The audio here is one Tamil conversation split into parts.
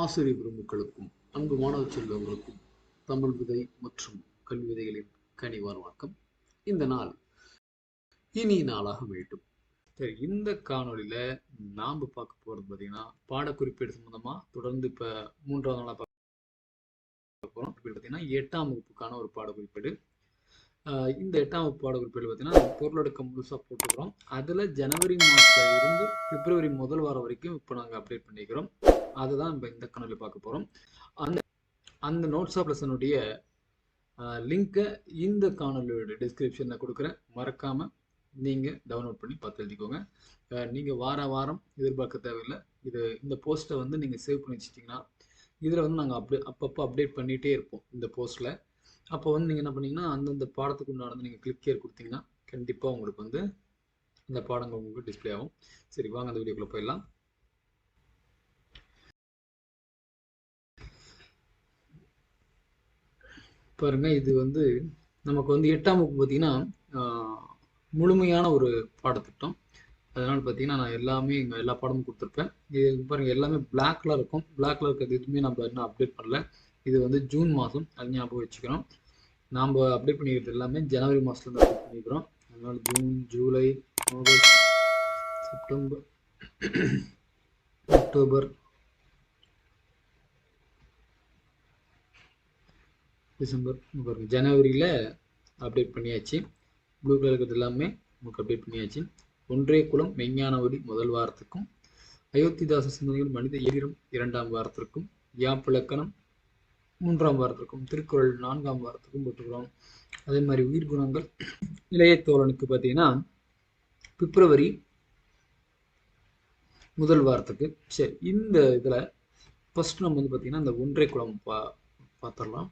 ஆசிரியர் பெருமக்களுக்கும் அன்பு மாணவ செல்வங்களுக்கும் தமிழ் விதை மற்றும் கல்வி விதைகளின் கனிவான வணக்கம். இந்த நாள் இனிய நாளாக வேண்டும். சரி, இந்த காணொலியில நாம பார்க்க போறது பார்த்தீங்கன்னா பாடக்குறிப்பேடு சம்பந்தமா தொடர்ந்து இப்ப 3வது நாளா பார்க்க போறோம். பார்த்தீங்கன்னா 8ஆம் வகுப்புக்கான ஒரு பாடக்குறிப்பேடு. இந்த 8ஆம் வகுப்பு பாடக்குறிப்பேடு பார்த்தீங்கன்னா பொருளடக்கம் முழுசா போட்டுக்கிறோம். அதுல ஜனவரி மாசத்துல இருந்து பிப்ரவரி முதல் வாரம் வரைக்கும் இப்போ நாங்கள் அப்டேட் பண்ணிக்கிறோம். அதுதான் நம்ம இந்த காணொலியில் பார்க்க போறோம். அந்த நோட்ஸ் ஆஃப் லெசனுடைய லிங்கை இந்த காணொலியோட டிஸ்கிரிப்ஷனில் கொடுக்குறேன். மறக்காம நீங்க டவுன்லோட் பண்ணி பார்த்து எழுதிக்கோங்க. நீங்க வாரம் எதிர்பார்க்க தேவையில்லை. இந்த போஸ்ட்டை வந்து நீங்க சேவ் பண்ணி வச்சிட்டிங்கன்னா இதில் வந்து நாங்கள் அப்பப்போ அப்டேட் பண்ணிகிட்டே இருப்போம் இந்த போஸ்ட்டில். அப்போ வந்து நீங்கள் என்ன பண்ணீங்கன்னா அந்தந்த பாடத்துக்கு உண்டானது நீங்கள் கிளிக் கேர் கொடுத்தீங்கன்னா கண்டிப்பாக உங்களுக்கு வந்து இந்த பாடங்கள் உங்களுக்கு டிஸ்பிளே ஆகும். சரி, வாங்க அந்த வீடியோக்குள்ளே போயிடலாம். பாருங்க, இது வந்து நமக்கு வந்து 8ஆம் வகுப்பு பார்த்தீங்கன்னா முழுமையான ஒரு பாடத்திட்டம். அதனால பார்த்தீங்கன்னா நான் எல்லா பாடமும் கொடுத்துருப்பேன். இது பாருங்க எல்லாமே பிளாக் கலர் இருக்கும். பிளாக் கலர் இருக்கிறது எதுவுமே நம்ம இன்னும் அப்டேட் பண்ணல. இது வந்து ஜூன் மாதம், அது ஞாபகம் வச்சுக்கிறோம். நாம் அப்டேட் பண்ணிக்கிறது எல்லாமே ஜனவரி மாதத்துலேருந்து அப்டேட் பண்ணிக்கிறோம். அதனால June, July, August, September, October, December, ஜனவரியில் அப்டேட் பண்ணியாச்சு. ப்ளூ கலர் இருக்கிறது எல்லாமே நமக்கு அப்டேட் பண்ணியாச்சு. ஒன்றே குலம் மெஞ்ஞானவடி முதல் வாரத்துக்கும், அயோத்திதாச சிந்தனைகள் மனித இயந்திரம் 2ஆம் வாரத்திற்கும், யாப்பிலக்கணம் 3ஆம் வாரத்திற்கும், திருக்குறள் 4ஆம் வாரத்துக்கும் போட்டுக்கிறோம். அதே மாதிரி உயிர் குணங்கள் இளைய தோழனுக்கு பார்த்தீங்கன்னா பிப்ரவரி முதல் வாரத்துக்கு. சரி, இந்த இதில் ஃபர்ஸ்ட் நம்ம வந்து பார்த்தீங்கன்னா இந்த ஒன்றே குலம் பார்த்துடலாம்.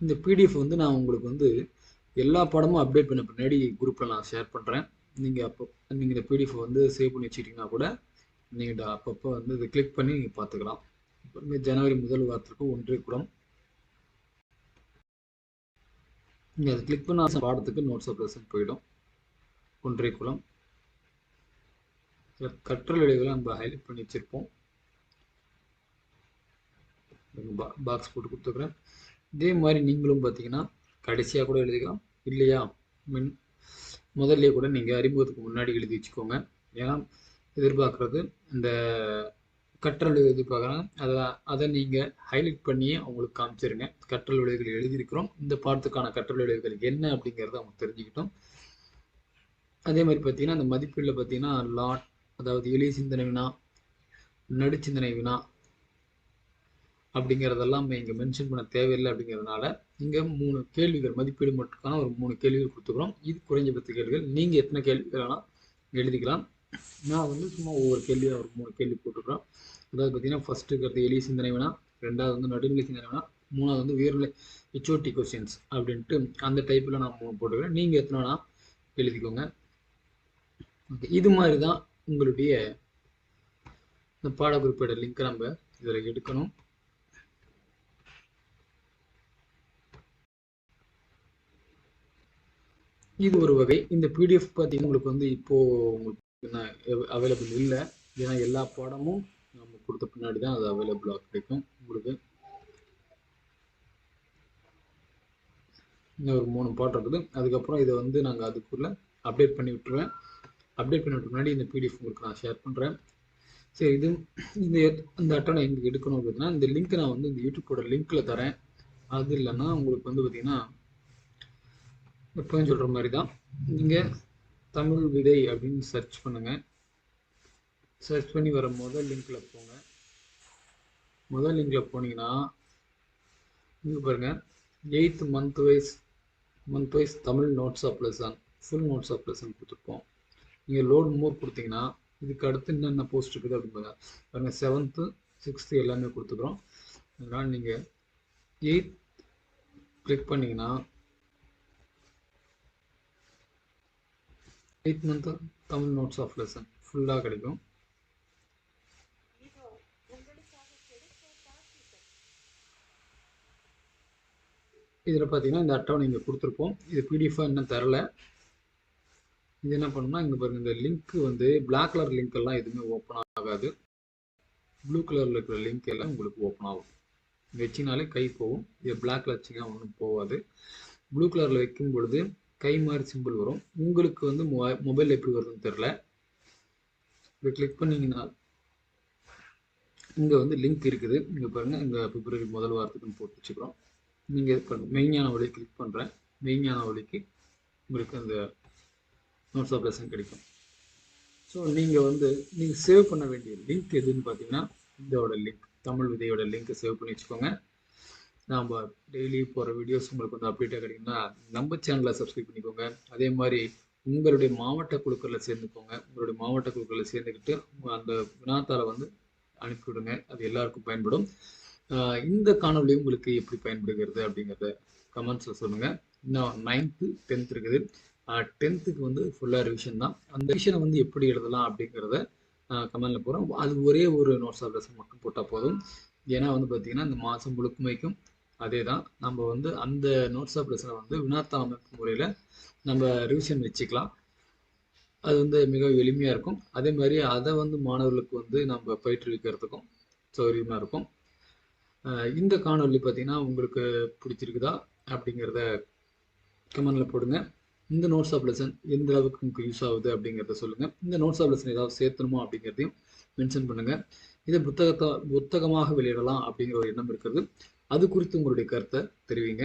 இந்த பிடிஎஃப் வந்து நான் உங்களுக்கு வந்து எல்லா பாடமும் அப்டேட் பண்ண பின்னாடி குரூப்பில் நான் ஷேர் பண்ணுறேன். நீங்கள் இந்த பிடிஎஃப் வந்து சேவ் பண்ணி வச்சுக்கிட்டிங்கன்னா கூட நீங்கள் அப்பப்போ வந்து இதை கிளிக் பண்ணி நீங்கள் பார்த்துக்கலாம். இப்போ ஜனவரி முதல் வாரத்திற்கு ஒன்றே குலம். நீங்கள் அதை கிளிக் பண்ண பாடத்துக்கு நோட்ஸ் ஆஃப் லெசன் போயிடும். ஒன்றே குலம் கற்றல் விளைவுகளை நம்ம ஹைலைட் பண்ணி வச்சுருப்போம். பாக்ஸ் போட்டு கொடுத்துக்கிறேன். இதே மாதிரி நீங்களும் பார்த்தீங்கன்னா கடைசியாக கூட எழுதிக்கலாம், இல்லையா முதல்ல கூட நீங்கள் அறிமுகத்துக்கு முன்னாடி எழுதி வச்சுக்கோங்க. ஏன்னா எதிர்பார்க்குறது இந்த கற்றல் எதிர்பார்க்குறாங்க, அதை நீங்கள் ஹைலைட் பண்ணியே அவங்களுக்கு காமிச்சிருங்க. கற்றல் விளைவுகள் எழுதியிருக்கிறோம், இந்த பாடத்துக்கான கற்றல் விளைவுகள் என்ன அப்படிங்கிறத அவங்க தெரிஞ்சுக்கிட்டோம். அதே மாதிரி பார்த்தீங்கன்னா அந்த மதிப்பீடில் பார்த்தீங்கன்னா லாட், அதாவது எளிய சிந்தனை வினா, நடுச்சிந்தனை வினா அப்படிங்கிறதெல்லாம் இங்கே மென்ஷன் பண்ண தேவையில்லை. அப்படிங்கிறதுனால இங்கே 3 கேள்விகள் மதிப்பீடு மட்டுக்கான ஒரு 3 கேள்விகள் கொடுத்துக்கிறோம். இது குறைஞ்சபட்ச கேள்விகள். நீங்கள் எத்தனை கேள்விகள் வேணால் எழுதிக்கலாம். நான் வந்து சும்மா ஒவ்வொரு கேள்வியாக ஒரு 3 கேள்வி போட்டுக்கிறோம். அதாவது பார்த்தீங்கன்னா ஃபர்ஸ்ட் இருக்கிறது எளிய சிந்தனை வேணா, 2வது வந்து நடுநிலை சிந்தனை வேணா, 3வது வந்து உயர்நிலை HOT கொஸ்டின்ஸ் அப்படின்ட்டு அந்த டைப்பில் நான் 3 போட்டுக்கிறேன். நீங்கள் எத்தனை வேணா எழுதிக்கோங்க. ஓகே, இது மாதிரி தான் உங்களுடைய இந்த பாடக்குறிப்போட லிங்க் நம்ம இதில் எடுக்கணும். இது ஒரு வகை. இந்த பிடிஎஃப் பார்த்தீங்கன்னா உங்களுக்கு வந்து இப்போ உங்களுக்கு அவைலபிள் இல்லை. ஏன்னா எல்லா பாடமும் நம்ம கொடுத்த பின்னாடி தான் அது அவைலபிளாக கிடைக்கும் உங்களுக்கு. இன்னும் ஒரு 3 பாடம் இருக்குது. அதுக்கப்புறம் இதை வந்து நாங்கள் அதுக்குள்ளே அப்டேட் பண்ணி விட்டுருவேன். அப்டேட் பண்ணி விட்டு முன்னாடி இந்த பிடிஎஃப் உங்களுக்கு நான் ஷேர் பண்ணுறேன். சரி, இந்த அட்டனை எங்களுக்கு எடுக்கணும் அப்படின்னா இந்த லிங்க் நான் வந்து இந்த யூடியூப்போட லிங்க்கில் தரேன். அது இல்லைன்னா உங்களுக்கு வந்து பார்த்தீங்கன்னா எப்போயும் சொல்கிற மாதிரி தான், நீங்கள் தமிழ் விதை அப்படின்னு சர்ச் பண்ணுங்கள். சர்ச் பண்ணி வர முதல் லிங்க்கில் போங்க. முதல் லிங்கில் போனீங்கன்னா இங்கே பாருங்கள், 8th month wise Tamil notes of lesson, full notes of lesson கொடுத்துருப்போம். நீங்கள் லோட் மோர் கொடுத்தீங்கன்னா இதுக்கு அடுத்து என்னென்ன போஸ்ட் இருக்குது அப்படின்னு பாருங்கள். 7th 6th எல்லாமே கொடுத்துக்கிறோம். அதனால் நீங்கள் 8th கிளிக் பண்ணிங்கன்னா 8th month Tamil notes of lesson ஃபுல்லாக கிடைக்கும். இதில் பார்த்தீங்கன்னா இந்த அட்டவணை இங்கே கொடுத்துருப்போம். இது பிடிஎஃபாக இன்னும் தரல. இது என்ன பண்ணணும்னா இங்கே பாருங்க, இந்த லிங்க் வந்து பிளாக் கலர் லிங்க் எல்லாம் எதுவுமே ஓப்பன் ஆகாது. ப்ளூ கலரில் இருக்கிற லிங்க் எல்லாம் உங்களுக்கு ஓப்பன் ஆகும். வச்சினாலே கை போகும். இது பிளாக்ல வச்சிங்கன்னா ஒன்றும் போகாது. ப்ளூ கலரில் வைக்கும் பொழுது கை மாதிரி சிம்பிள் வரும். உங்களுக்கு வந்து மொபைல் எப்படி வருதுன்னு தெரில. இதை கிளிக் பண்ணிங்கன்னா இங்கே வந்து லிங்க் இருக்குது. இங்கே பாருங்கள், இந்த பிப்ரவரி முதல் வாரத்துக்குன்னு போட்டு வச்சுக்கிறோம். நீங்கள் மெய்ஞான வழி கிளிக் பண்ணுறேன். மெய்ஞான வழிக்கு உங்களுக்கு அந்த நோட்ஸ் ஆஃப் லெசன் கிடைக்கும். ஸோ நீங்கள் சேவ் பண்ண வேண்டிய லிங்க் எதுன்னு பார்த்தீங்கன்னா இதோட லிங்க், தமிழ் விதையோட லிங்க்கை சேவ் பண்ணி வச்சுக்கோங்க. நாம் டெய்லி போகிற வீடியோஸ் உங்களுக்கு வந்து அப்டேட்டாக கிடைக்குன்னா நம்ம சேனலை சப்ஸ்கிரைப் பண்ணிக்கோங்க. அதே மாதிரி உங்களுடைய மாவட்ட குழுக்களில் சேர்ந்துக்கோங்க. உங்களுடைய மாவட்ட குழுக்களில் சேர்ந்துக்கிட்டு அந்த வினாத்தாளை வந்து அனுப்பிவிடுங்க. அது எல்லாருக்கும் பயன்படும். இந்த காணொலி உங்களுக்கு எப்படி பயன்படுகிறது அப்படிங்கிறத கமெண்ட்ஸில் சொல்லுங்கள். இன்னும் 9th 10th இருக்குது. 10th வந்து ஃபுல்லாக ரிவிஷன் தான். அந்த ரிவிஷனை வந்து எப்படி எழுதலாம் அப்படிங்கிறத கமெண்டில் போகிறோம். அது ஒரே ஒரு நோட்ஸ் ஆஃப் லெசன் மட்டும் போட்டால் போதும். ஏன்னா வந்து பார்த்தீங்கன்னா இந்த மாதம் முழுமைக்கும் அதே தான். நம்ம வந்து அந்த நோட்ஸ் ஆஃப் லெசனை வந்து வினாத்தாள் அமைப்பு முறையில் நம்ம ரிவிஷன் வச்சுக்கலாம். அது வந்து மிக எளிமையாக இருக்கும். அதே மாதிரி அதை வந்து மாணவர்களுக்கு வந்து நம்ம பயிற்றுவிக்கிறதுக்கும் சௌகரியமாக இருக்கும். இந்த காணொலி பார்த்தீங்கன்னா உங்களுக்கு பிடிச்சிருக்குதா அப்படிங்கிறத கமெண்டில் போடுங்க. இந்த நோட்ஸ் ஆஃப் லெசன் எந்த அளவுக்கு உங்களுக்கு யூஸ் ஆகுது அப்படிங்கிறத சொல்லுங்கள். இந்த நோட்ஸ் ஆஃப் லெசன் ஏதாவது சேர்த்தணுமா அப்படிங்கிறதையும் மென்ஷன் பண்ணுங்கள். இதை புத்தகமாக வெளியிடலாம் அப்படிங்கிற ஒரு எண்ணம் இருக்கிறது. அது குறித்து உங்களுடைய கருத்தை தெரிவிங்க.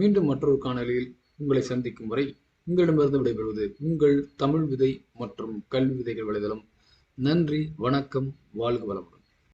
மீண்டும் மற்றொரு காணொலியில் உங்களை சந்திக்கும் வரை உங்களிடமிருந்து விடைபெறுவது உங்கள் தமிழ் விதை மற்றும் கல்வி விதைகள் வலைதளம். நன்றி, வணக்கம், வாழ்க வளமுடன்.